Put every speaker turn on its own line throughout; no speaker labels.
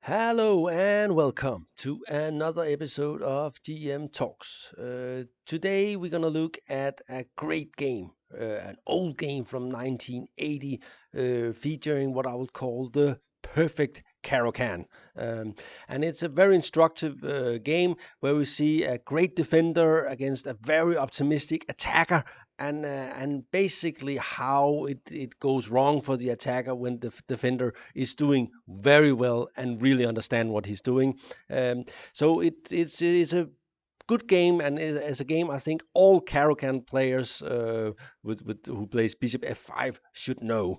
Hello and welcome to another episode of GM Talks. Today we're gonna look at a great game, an old game from 1980, featuring what I would call the perfect Caro-Kann. And it's a very instructive game where we see a great defender against a very optimistic attacker, and basically how it goes wrong for the attacker when the defender is doing very well and really understand what he's doing. So it's a good game, and as a game I think all Caro-Kann players with who plays Bishop F5 should know.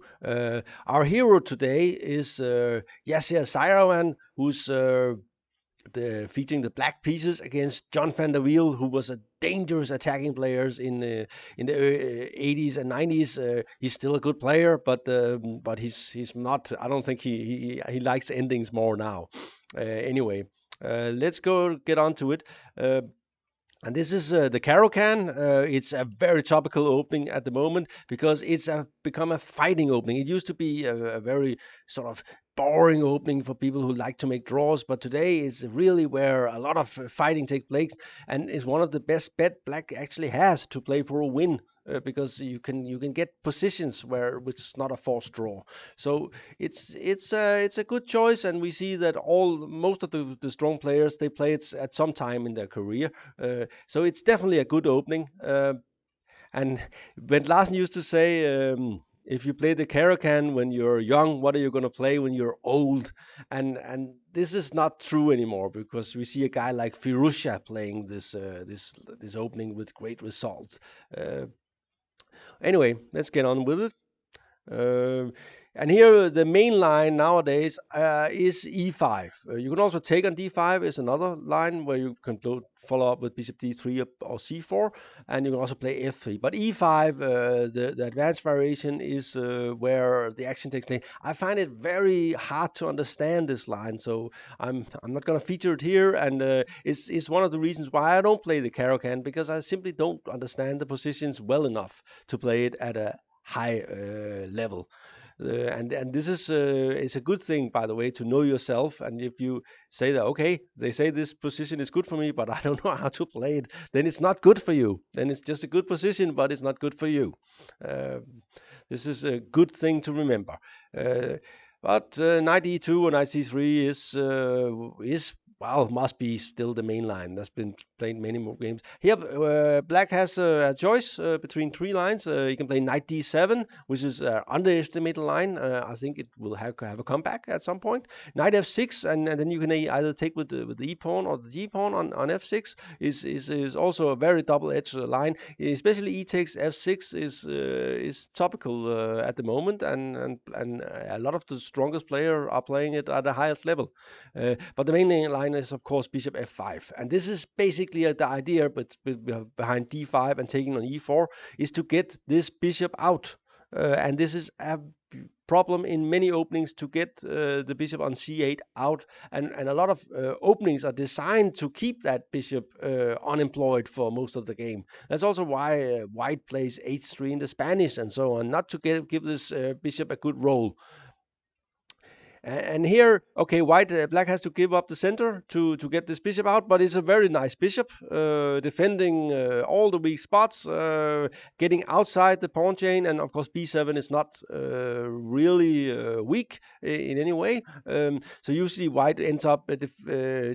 Our hero today is Yasser Seirawan, who's featuring the black pieces against John van der Wiel, who was a dangerous attacking player in the 80s and 90s. He's still a good player, but he's not. I don't think he likes endings more now. Anyway, let's go get on to it. And this is the Caro-Kann. It's a very topical opening at the moment because become a fighting opening. It used to be a very sort of boring opening for people who like to make draws, but today is really where a lot of fighting takes place, and is one of the best bet Black actually has to play for a win. Because you can get positions where which is not a forced draw, so it's a good choice, and we see that all most of the strong players they play it at some time in their career, so it's definitely a good opening. And when Larsen used to say, if you play the Caro-Kann when you're young, what are you going to play when you're old? And this is not true anymore because we see a guy like Firusha playing this opening with great results. Uh, anyway, let's get on with it. Um, and here the main line nowadays is e5. You can also take on d5 is another line where you can follow up with bishop d3 or c4, and you can also play f3. But e5, the advanced variation is where the action takes place. I find it very hard to understand this line, so I'm not going to feature it here. And it's one of the reasons why I don't play the Caro-Kann, because I simply don't understand the positions well enough to play it at a high level. And this is a good thing, by the way, to know yourself. And if you say that, okay, they say this position is good for me, but I don't know how to play it, then it's not good for you. Then it's just a good position, but it's not good for you. Uh, this is a good thing to remember. Uh, but knight e2 or knight c3 is well, must be still the main line. That's been played many more games. Here, Black has a choice between three lines. You can play knight d7, which is an underestimated line. I think it will have a comeback at some point. Knight f6, and then you can either take with the e pawn or the d pawn on f6. Is also a very double-edged line. Especially e takes f6 is topical at the moment, and a lot of the strongest players are playing it at the highest level. But the main line is, of course, bishop f5. And this is basically the idea behind d5 and taking on e4 is to get this bishop out. And this is a problem in many openings to get the bishop on c8 out. And a lot of openings are designed to keep that bishop unemployed for most of the game. That's also why white plays h3 in the Spanish and so on, not to give this bishop a good role. And here, okay, black has to give up the center to get this bishop out, but it's a very nice bishop, defending all the weak spots, getting outside the pawn chain, and of course b7 is not really weak in any way. So usually white ends up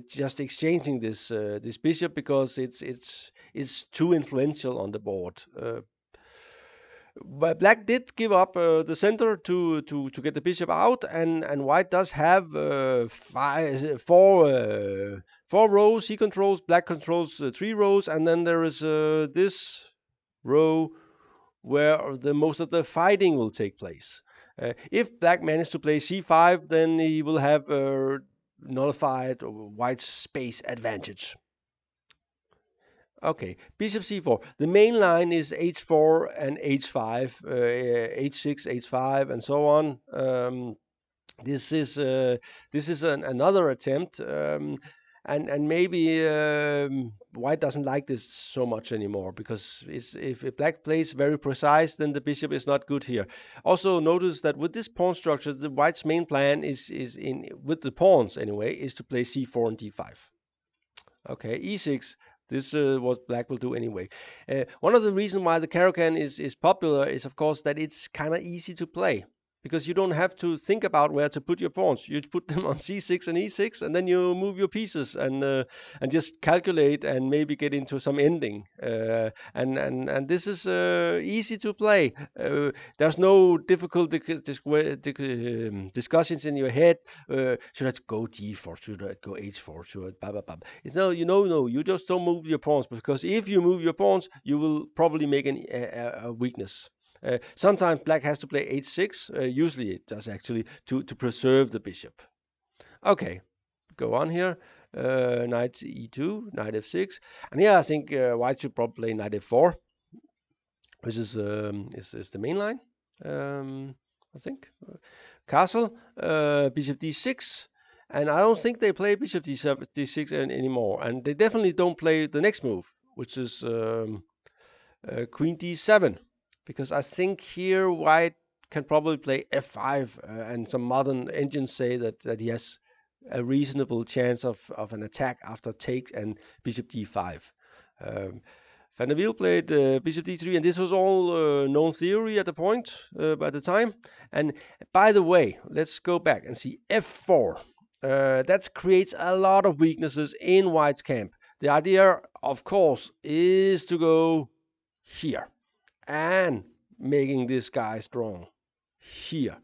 just exchanging this bishop because it's too influential on the board. But black did give up the center to get the bishop out, and white does have four rows he controls. Black controls three rows, and then there is this row where the most of the fighting will take place. If black manages to play c5, then he will have nullified white's space advantage. Okay, bishop c4. The main line is h4 and h5, h6, h5, and so on. This is another attempt, and maybe white doesn't like this so much anymore, because if black plays very precise, then the bishop is not good here. Also notice that with this pawn structure, the white's main plan is in with the pawns anyway, is to play c4 and d5. Okay, e6. This what black will do anyway. One of the reasons why the Caro-Kann is popular is, of course, that it's kind of easy to play, because you don't have to think about where to put your pawns. You put them on c6 and e6, and then you move your pieces and just calculate and maybe get into some ending. And this is easy to play. There's no difficult discussions in your head. Should I go d4? Should I go h4? Should I blah blah blah? It's no, no. You just don't move your pawns, because if you move your pawns, you will probably make a weakness. Sometimes black has to play h6. Usually it does, actually, to preserve the bishop. Okay, go on here. Knight e2, knight f6, and yeah, I think white should probably play knight f4, which is the main line. I think castle, bishop d6, and I don't think they play bishop d7, d6 anymore, and they definitely don't play the next move, which is queen d7, because I think here white can probably play f5, and some modern engines say that he has a reasonable chance of an attack after take and bishop d5. Van der Wiel played bishop d3, and this was all known theory at the point, by the time. And by the way, let's go back and see f4. That creates a lot of weaknesses in white's camp. The idea, of course, is to go here and making this guy strong here,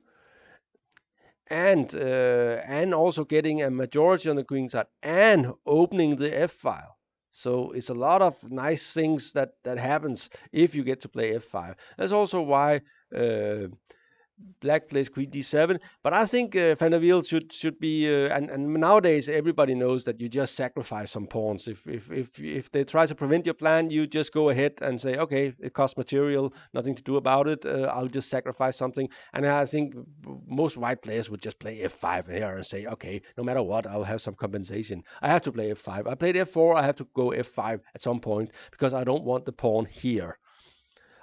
and also getting a majority on the queen side and opening the f file. So it's a lot of nice things that happens if you get to play f5. That's also why black plays queen d7, but I think Van der Wiel should be and nowadays everybody knows that you just sacrifice some pawns. If they try to prevent your plan, you just go ahead and say, okay, it costs material, nothing to do about it. I'll just sacrifice something. And I think most white players would just play f5 here and say, okay, no matter what, I'll have some compensation. I have to play f5. I played f4. I have to go f5 at some point because I don't want the pawn here.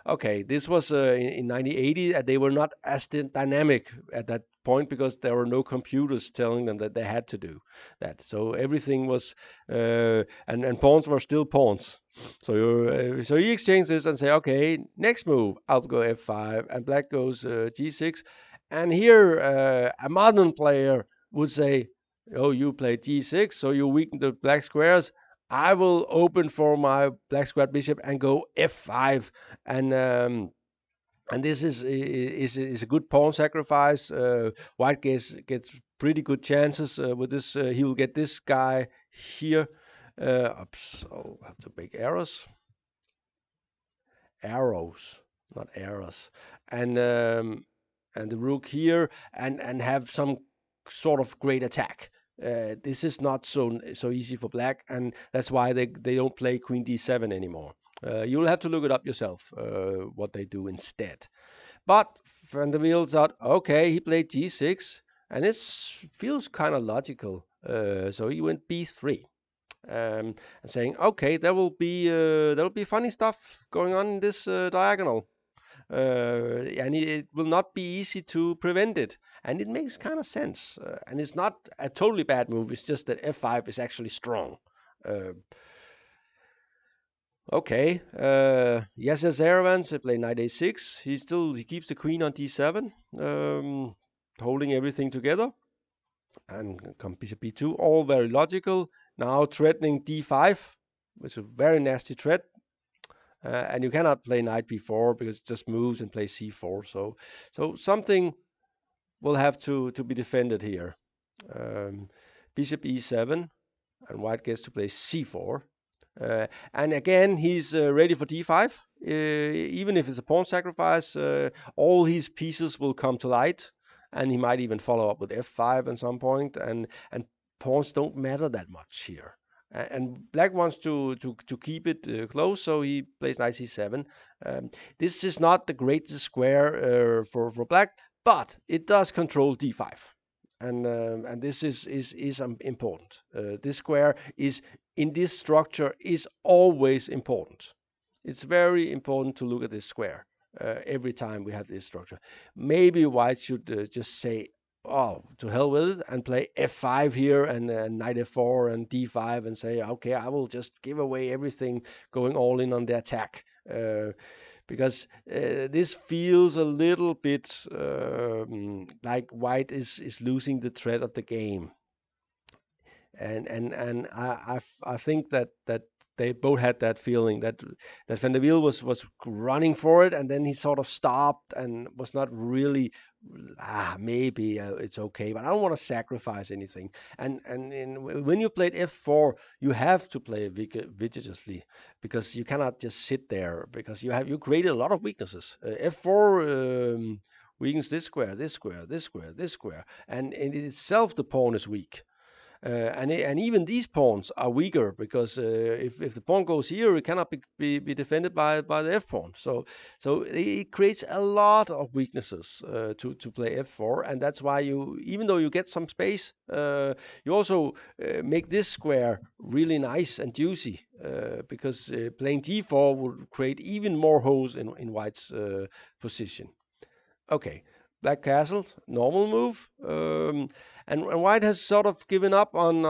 Okay, this was in 1980, and they were not as dynamic at that point because there were no computers telling them that they had to do that. So everything was, and pawns were still pawns. So you exchange this and say, okay, next move, I'll go f5, and black goes g6. And here, a modern player would say, oh, you play g6, so you weaken the black squares. I will open for my black squared bishop and go f5, and this is a good pawn sacrifice. White gets pretty good chances with this. He will get this guy here. Oops, I'll have to make arrows, not arrows, and the rook here, and have some sort of great attack. This is not so easy for black, and that's why they don't play queen d7 anymore. You'll have to look it up yourself, what they do instead. But Van der Wiel thought, okay, he played g6, and it feels kind of logical. So he went b3, and saying, okay, there will be funny stuff going on in this diagonal. And it will not be easy to prevent it. And it makes kind of sense. And it's not a totally bad move. It's just that f5 is actually strong. Okay. Yasser Seirawan play knight a6. He keeps the queen on d7, holding everything together. And come bishop b2, all very logical. Now threatening d5, which is a very nasty threat. And you cannot play knight b4 because it just moves and plays c4. So something will have to be defended here. Bishop e7, and white gets to play c4. And again, he's ready for d5. Even if it's a pawn sacrifice, all his pieces will come to light, and he might even follow up with f5 at some point. And pawns don't matter that much here. And black wants to keep it close, so he plays knight c7. This is not the greatest square for black, but it does control d5. and this is important. This square is in this structure is always important. It's very important to look at this square every time we have this structure. Maybe white should just say, "Oh, to hell with it," and play f5 here and knight f4 and d5 and say, "Okay, I will just give away everything, going all in on the attack." Because this feels a little bit like white is losing the thread of the game, and I think that they both had that feeling that Van der Wiel was running for it, and then he sort of stopped and was not really maybe it's okay, but I don't want to sacrifice anything. When you played f4, you have to play vigorously, because you cannot just sit there, because you created a lot of weaknesses. F4 weakens this square, this square, this square, this square, and in itself the pawn is weak. And even these pawns are weaker, because if the pawn goes here, it cannot be defended by the f pawn. So it creates a lot of weaknesses to play f4, and that's why even though you get some space, you also make this square really nice and juicy, because playing d4 would create even more holes in white's position. Okay, black castle, normal move. And white has sort of given up on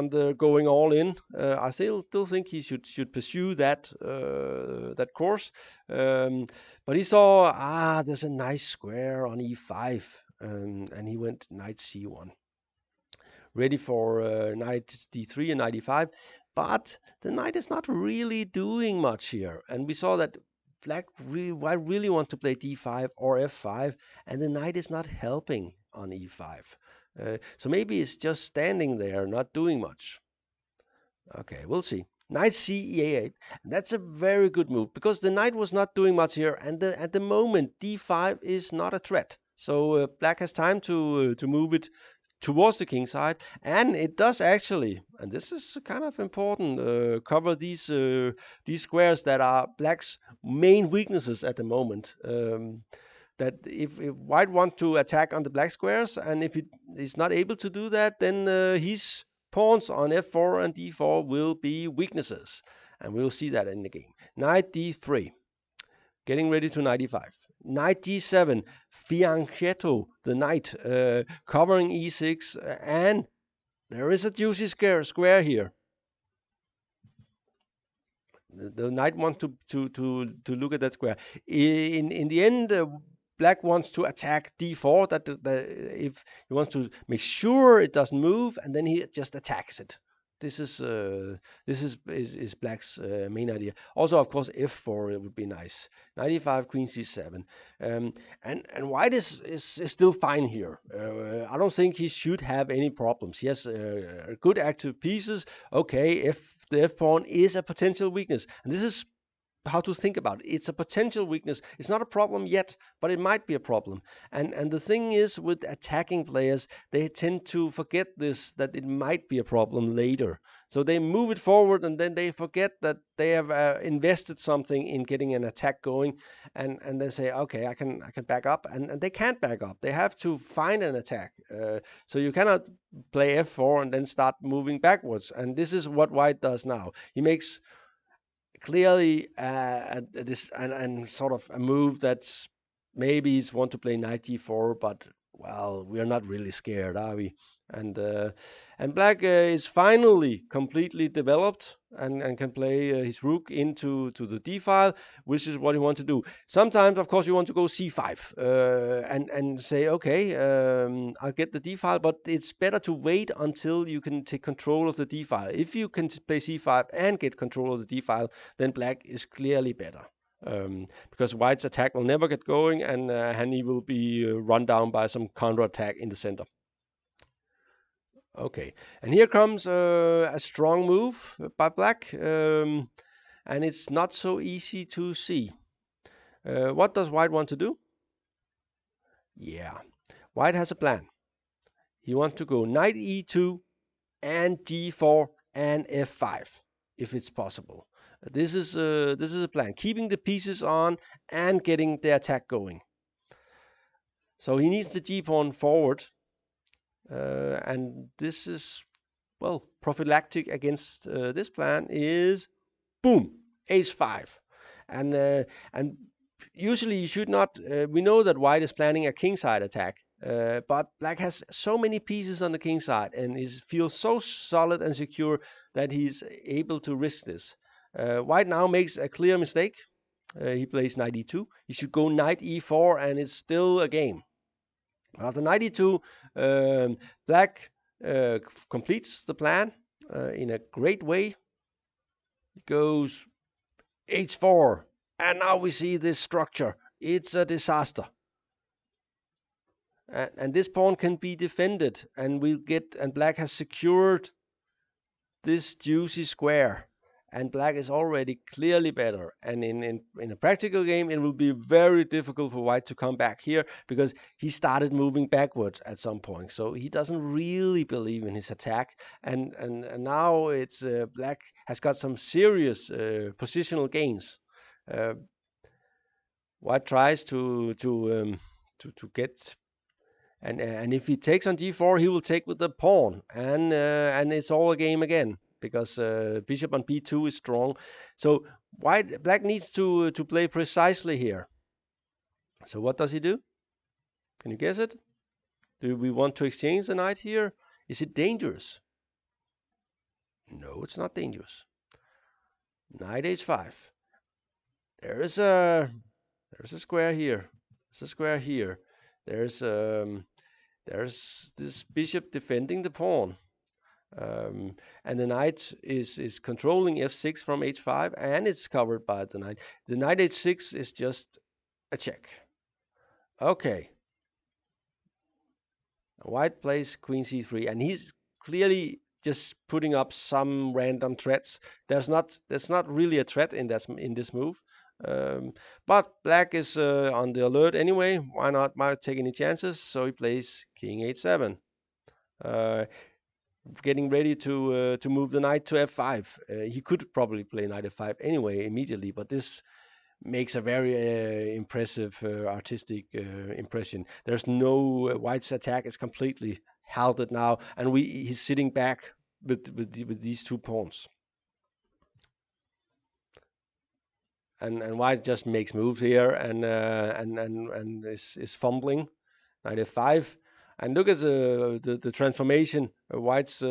the going all in. I still think he should pursue that course. But he saw, there's a nice square on e5, and he went knight c1, ready for knight d3 and knight e5. But the knight is not really doing much here, and we saw that white really want to play d5 or f5, and the knight is not helping on e5. So maybe it's just standing there, not doing much. Okay, we'll see. Knight c e8. That's a very good move, because the knight was not doing much here, and at the moment d5 is not a threat. So black has time to move it towards the king side, and it does actually, and this is kind of important, cover these squares that are black's main weaknesses at the moment. That if white wants to attack on the black squares, and if he's not able to do that, then his pawns on f4 and d4 will be weaknesses, and we'll see that in the game. Knight d3, getting ready to knight e5. Knight d7, fianchetto the knight, covering e6, and there is a juicy square here. The knight wants to look at that square. In the end, black wants to attack d4. That if he wants to make sure it doesn't move, and then he just attacks it. This is black's main idea. Also, of course, f4 it would be nice. Knight e5, queen c7, and white is still fine here. I don't think he should have any problems. He has good active pieces. Okay, if the f pawn is a potential weakness, and this is how to think about it. It's a potential weakness. It's not a problem yet, but it might be a problem. And the thing is, with attacking players, they tend to forget this, that it might be a problem later. So they move it forward, and then they forget that they have invested something in getting an attack going, and they say, okay, I can back up, and they can't back up. They have to find an attack. So you cannot play f4 and then start moving backwards. And this is what white does now. He makes clearly this and sort of a move that's maybe he's want to play knight d4, but well, we are not really scared, are we? And black is finally completely developed and can play his rook into the d file, which is what you want to do. Sometimes, of course, you want to go c5 and say, okay, I'll get the d file, but it's better to wait until you can take control of the d file. If you can play c5 and get control of the d file, then black is clearly better. Because white's attack will never get going, and he will be run down by some counterattack in the center. Okay, and here comes a strong move by black, and it's not so easy to see. What does white want to do? Yeah, white has a plan. He wants to go knight e2 and d4 and f5 if it's possible. This is a plan, keeping the pieces on and getting the attack going. So he needs the g pawn forward, And this is, well, prophylactic against this plan is boom, h5. And usually you should not. We know that white is planning a kingside attack, but black has so many pieces on the king side and is feels so solid and secure that he's able to risk this. White now makes a clear mistake. He plays knight e2. He should go knight e4, and it's still a game. After knight e2, black completes the plan in a great way. He goes h4, and now we see this structure. It's a disaster. And this pawn can be defended, and black has secured this juicy square, and black is already clearly better. And in a practical game, it will be very difficult for white to come back here because he started moving backwards at some point. So he doesn't really believe in his attack, and now it's black has got some serious positional gains. Uh, White tries to get, and if he takes on d4, he will take with the pawn, and it's all a game again because bishop on b2 is strong. So black needs to play precisely here. So what does he do? Can you guess it? Do we want to exchange the knight here? Is it dangerous? No, it's not dangerous. Knight h5. There's a square here. There's a square here. There's this bishop defending the pawn. And the knight is controlling f6 from h5, and it's covered by the knight. The knight h6 is just a check. Okay. White plays queen c3, and he's clearly just putting up some random threats. There's not really a threat in this move. But black is on the alert anyway. Why not take any chances? So he plays king h7. Getting ready to move the knight to f5. He could probably play knight f5 anyway immediately, but this makes a very impressive artistic impression. There's no White's attack is completely halted now, and he's sitting back with these two pawns. And White just makes moves here and is fumbling. Knight f5. And look at the transformation. White's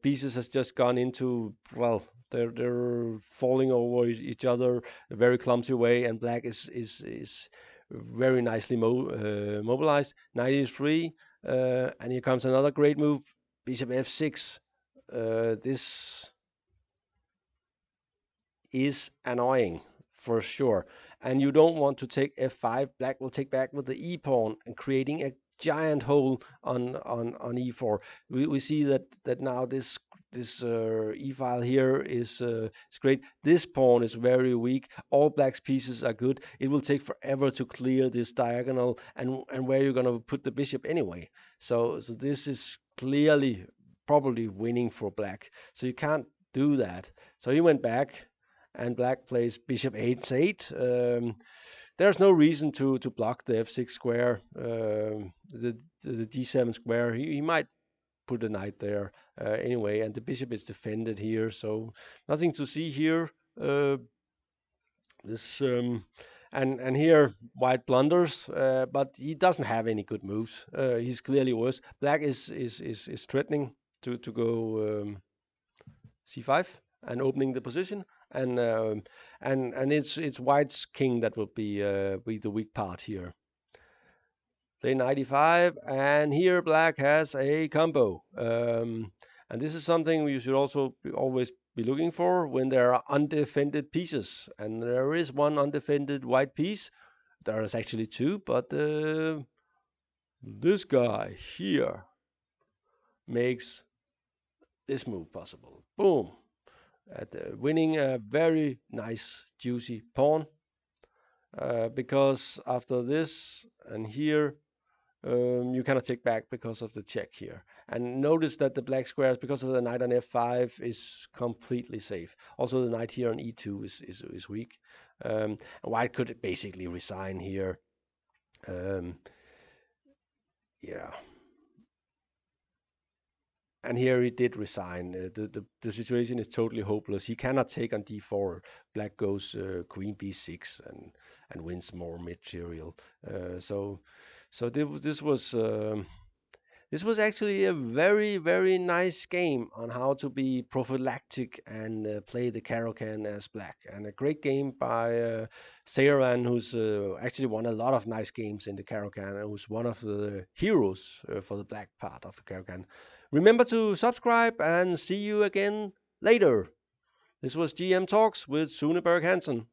pieces has just gone into, well, they're falling over each other a very clumsy way, and black is very nicely mobilized. Knight e3, and here comes another great move, bishop f6. This is annoying for sure, and you don't want to take f5. Black will take back with the e pawn and creating a giant hole on e4. We see that now this e file here is great. This pawn is very weak. All black's pieces are good. It will take forever to clear this diagonal, and where you're going to put the bishop anyway. So this is clearly probably winning for black. So you can't do that. So he went back, and black plays bishop h8. There's no reason to block the f6 square, the d7 square. He might put a knight there anyway, and the bishop is defended here, so nothing to see here. And here White blunders, but he doesn't have any good moves. He's clearly worse. Black is threatening to go c5 and opening the position, and it's White's king that will be the weak part here. Play 95, and here black has a combo, and this is something you should also always be looking for when there are undefended pieces, and there is one undefended white piece. There is actually two, but this guy here makes this move possible. Boom. Winning a very nice juicy pawn, because after this and here you cannot take back because of the check here. And notice that the black squares, because of the knight on f5, is completely safe. Also the knight here on e2 is weak. White could basically resign here. Yeah. and here he did resign. The situation is totally hopeless. He cannot take on d4. Black goes queen b6 and wins more material. This was. This was actually a very, very nice game on how to be prophylactic and play the Caro-Kann as black. And a great game by Seirawan, who's actually won a lot of nice games in the Caro-Kann and who's one of the heroes for the black part of the Caro-Kann. Remember to subscribe and see you again later. This was GM Talks with Sune Berg Hansen.